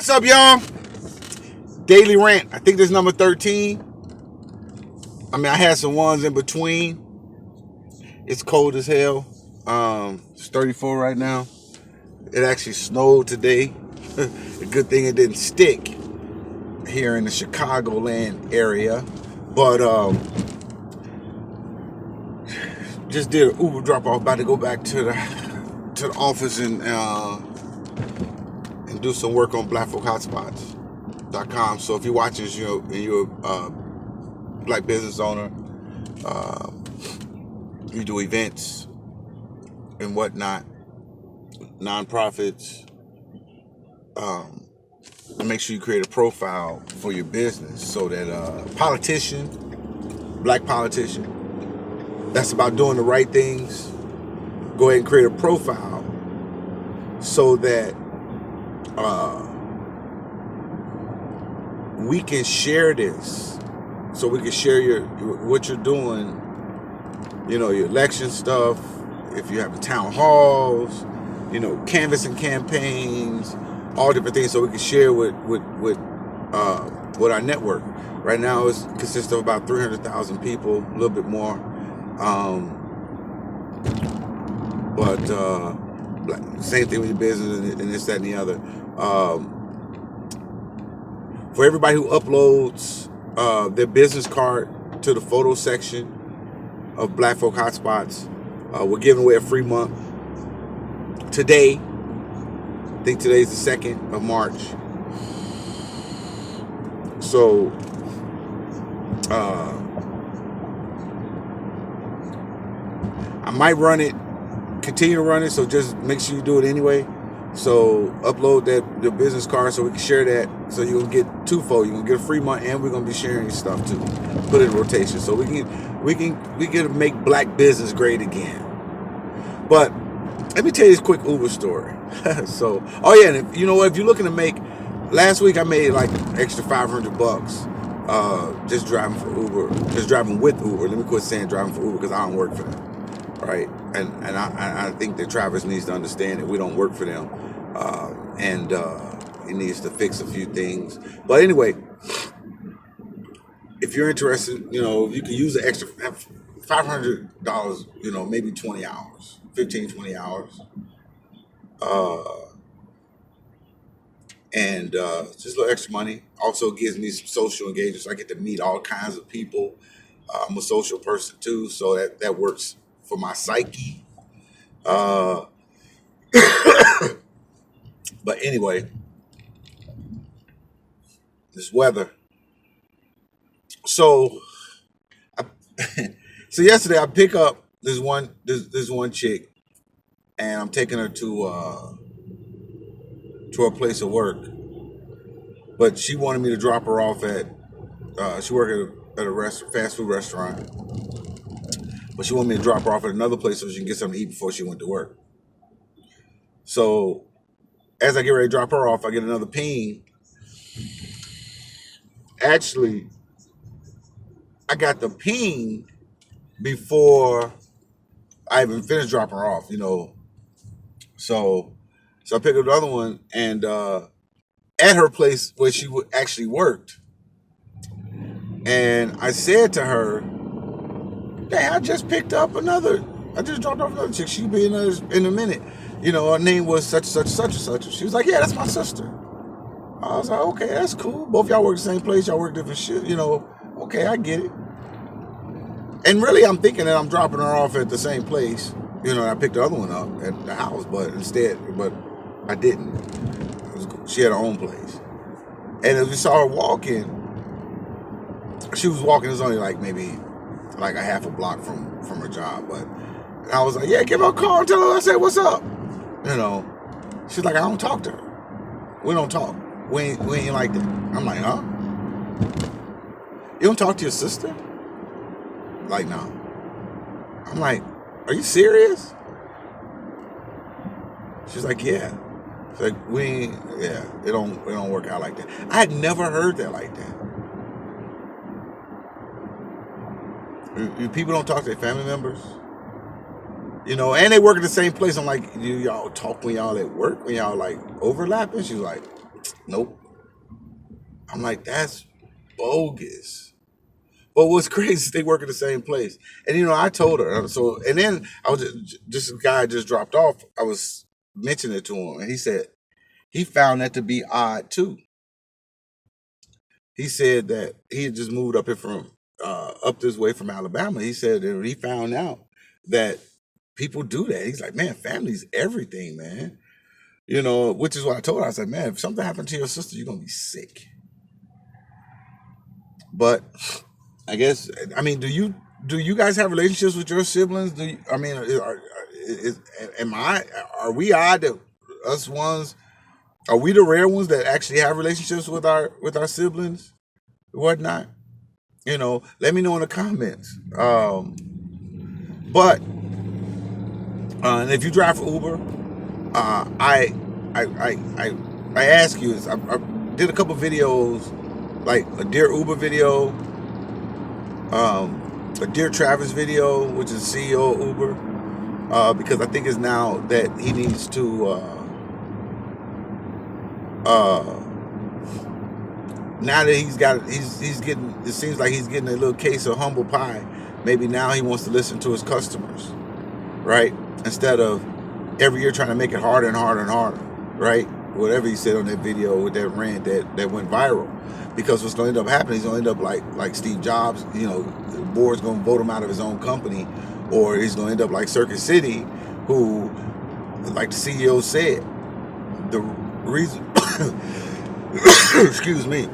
What's up, y'all? Daily Rant. I think this is number 13. I had some ones in between. It's cold as hell. It's 34 right now. It actually snowed today. A good thing it didn't stick here in the Chicagoland area. But just did an Uber drop off. About to go back to the office and do some work on blackfolkhotspots.com. So if you're watching, you're a black business owner, you do events and whatnot, nonprofits, make sure you create a profile for your business so that black politician, that's about doing the right things, go ahead and create a profile so that we can share this, so we can share what you're doing, your election stuff, if you have the town halls, canvassing campaigns, all different things, so we can share with our network. Right now it consists of about 300,000 people, a little bit more, but same thing with your business and this, that, and the other. For everybody who uploads their business card to the photo section of Black Folk Hotspots, we're giving away a free month today. I think today's the 2nd of March. So I might continue to run it, so just make sure you do it anyway. So upload the business card so we can share that. So you're gonna get twofold. You're gonna get a free month, and we're gonna be sharing your stuff too. Put it in rotation so we can make black business great again. But let me tell you this quick Uber story. So, and if you're looking to make, last week I made like extra $500 just driving for Uber, just driving with Uber. Let me quit saying driving for Uber because I don't work for them, right? And I think that Travis needs to understand that we don't work for them, and he needs to fix a few things. But anyway, if you're interested, you can use the extra $500, maybe 20 hours, 15, 20 hours. And just a little extra money. Also gives me some social engagements. I get to meet all kinds of people. I'm a social person too, so that works for my psyche. But anyway, this weather. So, so yesterday I pick up this one chick, and I'm taking her to her place of work. But she wanted me to drop her off at. She worked at a fast food restaurant. But she wanted me to drop her off at another place so she can get something to eat before she went to work. So as I get ready to drop her off, I get another ping. Actually, I got the ping before I even finished dropping her off, So I picked up the other one, and at her place where she actually worked. And I said to her, "Hey, I just dropped off another chick. She'll be in a minute. Her name was such and such and such. She was like, yeah, that's my sister. I was like, okay, that's cool. Both y'all work the same place. Y'all work different shit. Okay, I get it. And really, I'm thinking that I'm dropping her off at the same place. I picked the other one up at the house, but I didn't. She had her own place. And as we saw her walking, she was walking. It was only maybe a half a block from her job, but I was like, yeah, give her a call and tell her I said, what's up? She's like, I don't talk to her. We don't talk. We ain't like that. I'm like, huh? You don't talk to your sister? Like, no. I'm like, are you serious? She's like, yeah. She's like, it don't work out like that. I had never heard that like that. People don't talk to their family members. And they work at the same place. I'm like, do y'all talk when y'all at work, when y'all overlapping? She's like, Nope. I'm like, that's bogus. But what's crazy is they work at the same place. And I told her. So and then I was just a guy just dropped off. I was mentioning it to him, and he said he found that to be odd too. He said that he had just moved up here from up this way from Alabama. He said that he found out that people do that. He's like, man, family's everything, man. Which is what I told her. I said, man, if something happened to your sister, you're gonna be sick. But I guess do you guys have relationships with your siblings? Do you, I mean, is, am I are we odd that us ones are we the rare ones that actually have relationships with our siblings and whatnot? Let me know in the comments. But and if you drive for Uber, I ask you this. I did a couple videos, like a Dear Uber video, a Dear Travis video, which is CEO of Uber, because I think it's now that he needs to. Now that he's getting, it seems like he's getting a little case of humble pie. Maybe now he wants to listen to his customers, right? Instead of every year trying to make it harder and harder and harder, right? Whatever he said on that video with that rant that went viral. Because what's going to end up happening, he's going to end up like Steve Jobs, the board's going to vote him out of his own company, or he's going to end up like Circuit City, who, like the CEO said, the reason, excuse me,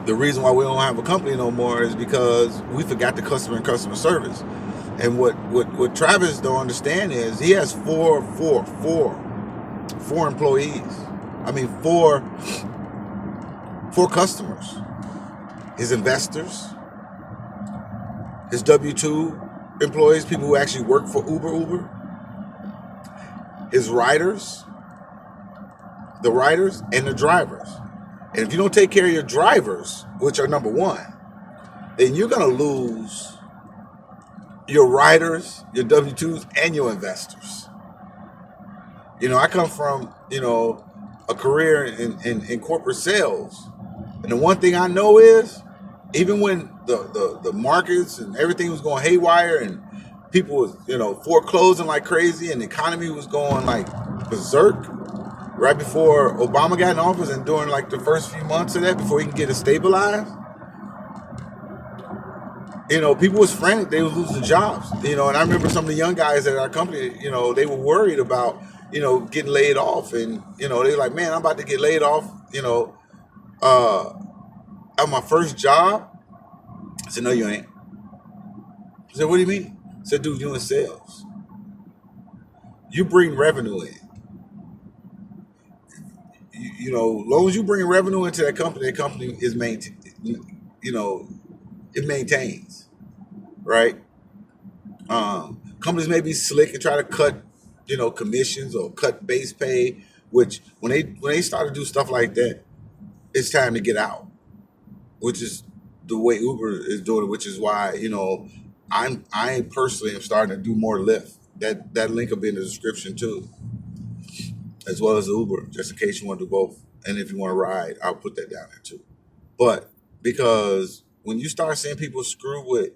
the reason why we don't have a company no more is because we forgot the customer and customer service. And what Travis don't understand is he has four employees. I mean, four customers. His investors, his W-2 employees, people who actually work for Uber, his riders, and the drivers. And if you don't take care of your drivers, which are number one, then you're going to lose your riders, your W-2s, and your investors. I come from, a career in corporate sales. And the one thing I know is, even when the markets and everything was going haywire and people was, foreclosing like crazy and the economy was going like berserk, right before Obama got in office and during like the first few months of that, before he can get it stabilized, people was frantic. They was losing jobs, and I remember some of the young guys at our company, they were worried about, getting laid off. And, they were like, man, I'm about to get laid off, at my first job. I said, no, you ain't. I said, what do you mean? I said, dude, you in sales. You bring revenue in. Long as you bring revenue into that company is it maintains, right? Companies may be slick and try to cut, commissions or cut base pay, which when they start to do stuff like that, it's time to get out, which is the way Uber is doing it, which is why, I personally am starting to do more Lyft. That link will be in the description too, as well as Uber, just in case you want to do both. And if you want to ride, I'll put that down there too. But because when you start seeing people screw with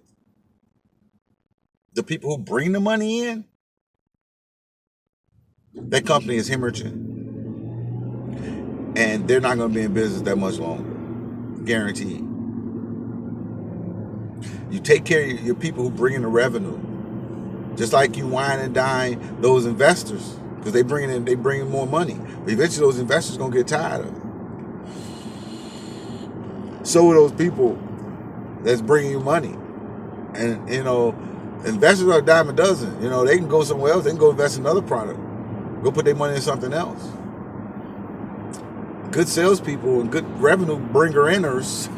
the people who bring the money in, that company is hemorrhaging. And they're not going to be in business that much longer. Guaranteed. You take care of your people who bring in the revenue. Just like you wine and dine those investors, because they bring in more money. But eventually those investors going to get tired of it. So are those people that's bringing you money. And, investors are a dime a dozen. They can go somewhere else. They can go invest in another product. Go put their money in something else. Good salespeople and good revenue bringer-inners,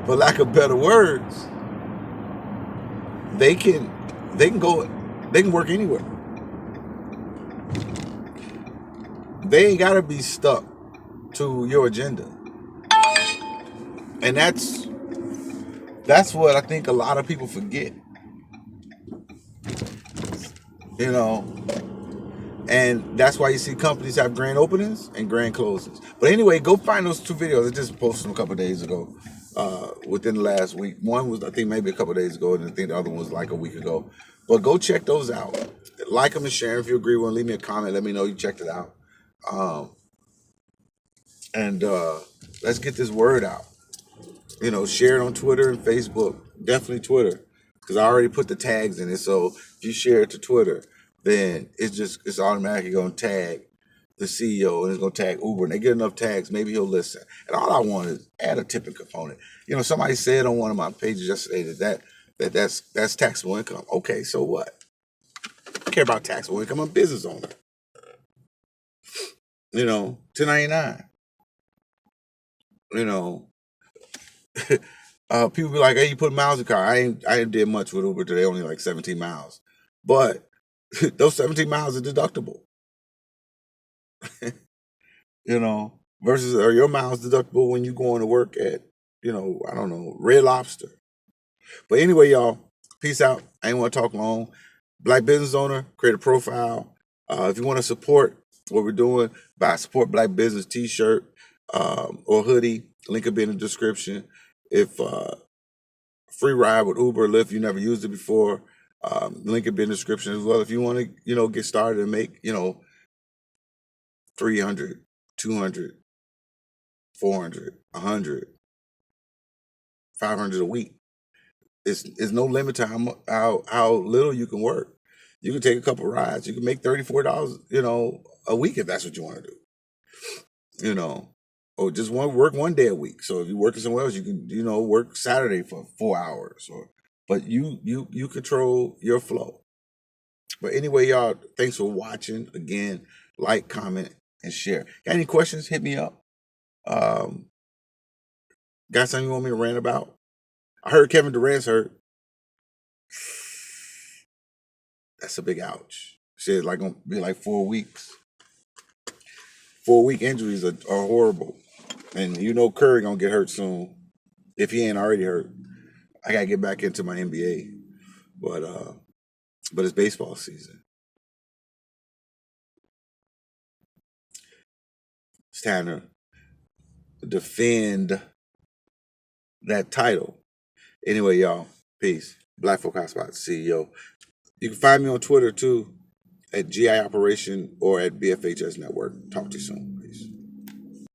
for lack of better words, they can work anywhere. They ain't gotta be stuck to your agenda. And that's what I think a lot of people forget. And that's why you see companies have grand openings and grand closings. But anyway, go find those two videos. I just posted them a couple of days ago, within the last week. One was, I think, maybe a couple of days ago, and I think the other one was like a week ago. But go check those out. Like them and share them if you agree with them. Leave me a comment. Let me know you checked it out. And let's get this word out. Share it on Twitter and Facebook. Definitely Twitter, because I already put the tags in it. So if you share it to Twitter, then it's automatically going to tag the CEO, and it's going to tag Uber, and they get enough tags, maybe he'll listen. And all I want is add a tipping component. Somebody said on one of my pages yesterday that's taxable income. Okay, so what? I care about taxable income. I'm a business owner. 1099. You know, people be like, "Hey, you put miles in the car." I ain't did much with Uber today. Only like 17 miles, but those 17 miles are deductible. Versus are your miles deductible when you going to work at I don't know, Red Lobster. But anyway, y'all, peace out. I ain't want to talk long. Black business owner, create a profile. If you want to support what we're doing, buy a Support Black Business T-shirt or hoodie. Link will be in the description. If free ride with Uber or Lyft, you never used it before, link will be in the description as well. If you want to get started and make 300, 200, 400, 100, 500 a week. It's no limit to how little you can work. You can take a couple rides. You can make $34, a week if that's what you want to do. Or just work one day a week. So if you're working somewhere else, you can work Saturday for 4 hours. But you control your flow. But anyway, y'all, thanks for watching. Again, like, comment, and share. Got any questions? Hit me up. Got something you want me to rant about? I heard Kevin Durant's hurt. That's a big ouch. Shit, like gonna be like 4 weeks. 4 week injuries are horrible. And Curry gonna get hurt soon. If he ain't already hurt. I gotta get back into my NBA. But it's baseball season. It's time to defend that title. Anyway, y'all, peace. Black Folk Hotspot CEO. You can find me on Twitter too, at GI Operation or at BFHS Network. Talk to you soon.